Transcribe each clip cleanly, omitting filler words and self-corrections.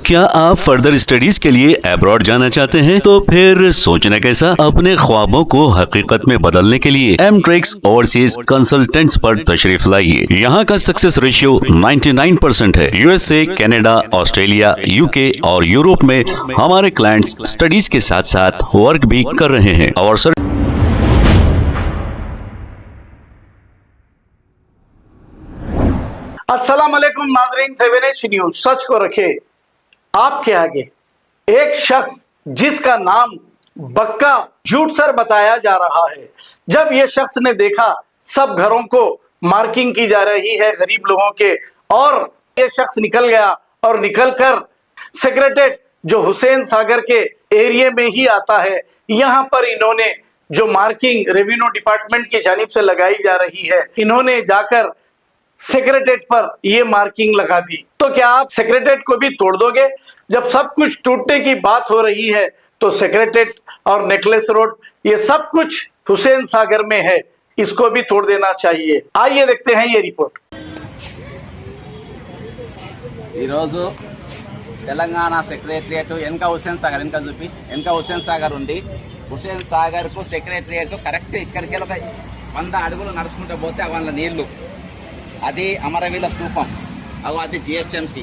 क्या आप further studies के लिए अब्रॉड जाना चाहते हैं? तो फिर सोचना कैसा, अपने ख्वाबों को हकीकत में बदलने के लिए एमट्रिक्स ओवरसीज कंसल्टेंट्स पर तशरीफ लाइए। यहाँ का सक्सेस रेशियो 99% है। यूएसए, कनाडा, ऑस्ट्रेलिया, यूके और यूरोप में हमारे क्लाइंट्स स्टडीज के साथ साथ वर्क भी कर रहे हैं और अस्सलाम वालेकुम नाजरीन, 7H न्यूज सच को रखे आपके आगे। एक शख्स जिसका नाम बक्का झूठ सर बताया जा रहा है, जब यह शख्स ने देखा सब घरों को मार्किंग की जा रही है गरीब लोगों के, और यह शख्स निकल गया और निकलकर सेक्रेटेरिएट जो हुसैन सागर के एरिया में ही आता है, यहां पर इन्होंने जो मार्किंग रेवेन्यू डिपार्टमेंट की जानिब से लगाई जा रही है, इन्होंने जाकर सेक्रेटेरिएट पर यह मार्किंग लगा दी। तो क्या आप सेक्रेटेरिएट को भी तोड़ दोगे? जब सब कुछ टूटने की बात हो रही है तो सेक्रेटेरिएट और नेकलेस रोड ये सब कुछ हुसैन सागर में है, इसको भी तोड़ देना चाहिए। आइए देखते हैं ये रिपोर्ट। तेलंगाणा सेक्रेटरिయేట్ వెనక హుస్సేన్ సాగర్ వెనక చూపి వెనక హుస్సేన్ సాగర్ ఉంది। హుస్సేన్ సాగర్ కు సెక్రటరియట్ కరెక్ట్ ఇక్కడికి ఒక 100 అడుగులు నడుచుకుంటూ పోతే వాళ్ళ నీళ్లు, అది అమరవీల స్తూపం, అది జిహెచ్ఎంసి,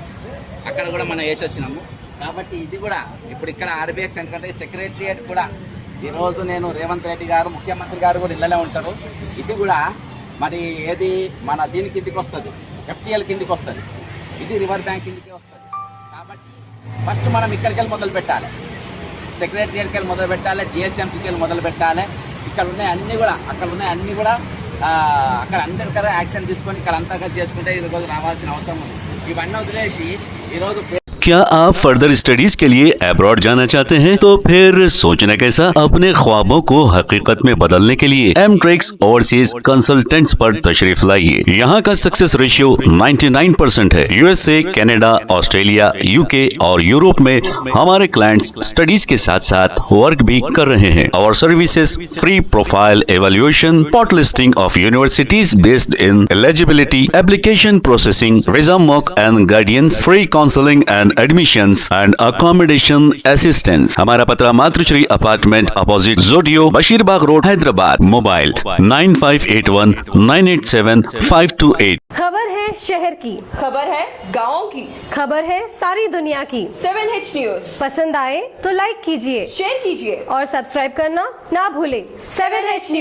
అక్కడ కూడా మనం వేసి వచ్చినాము। కాబట్టి ఇది కూడా ఇప్పుడు ఇక్కడ ఆర్బీఎక్స్ ఎందుకంటే సెక్రటరియట్ కూడా ఈరోజు నేను రేవంత్ రెడ్డి గారు ముఖ్యమంత్రి గారు కూడా ఇళ్ళనే ఉంటారు। ఇది కూడా మరి ఏది మన దీని కిందికి వస్తుంది, ఎఫ్టీఎల్ కిందికి వస్తుంది, ఇది రివర్ బ్యాంక్ కిందికి వస్తుంది। కాబట్టి ఫస్ట్ మనం ఇక్కడికి వెళ్ళి మొదలు పెట్టాలి, సెక్రటరియట్కి వెళ్ళి మొదలు పెట్టాలి, జిహెచ్ఎంసీకి వెళ్ళి మొదలు పెట్టాలి। ఇక్కడ ఉన్నాయి అన్ని కూడా, అక్కడ ఉన్నాయి అన్ని కూడా అక్కడ అందరికీ యాక్షన్ తీసుకొని ఇక్కడ అంతగా చేసుకుంటే ఈరోజు రావాల్సిన అవసరం ఉంది। ఇవన్నీ వదిలేసి ఈరోజు क्या आप फर्दर स्टडीज के लिए अब्रॉड जाना चाहते हैं? तो फिर सोचना कैसा, अपने ख्वाबों को हकीकत में बदलने के लिए एमट्रिक्स ओवरसीज कंसल्टेंट्स पर तशरीफ लाइए। यहाँ का सक्सेस रेशियो 99% है। यूएसए, कनाडा, ऑस्ट्रेलिया, यूके और यूरोप में हमारे क्लाइंट्स स्टडीज के साथ साथ वर्क भी कर रहे हैं और services free profile evaluation, spot listing of universities based in eligibility, application processing, visa mock and guidance, free counselling and admissions and accommodation assistance. हमारा पता मातृश्री अपार्टमेंट अपोजिट जोडियो, बशीरबाग रोड, हैदराबाद। मोबाइल 9581987528। खबर है शहर की, खबर है गाँव की, खबर है सारी दुनिया की। 7H न्यूज पसंद आए तो लाइक कीजिए, शेयर कीजिए और सब्सक्राइब करना ना भूलें। 7H news.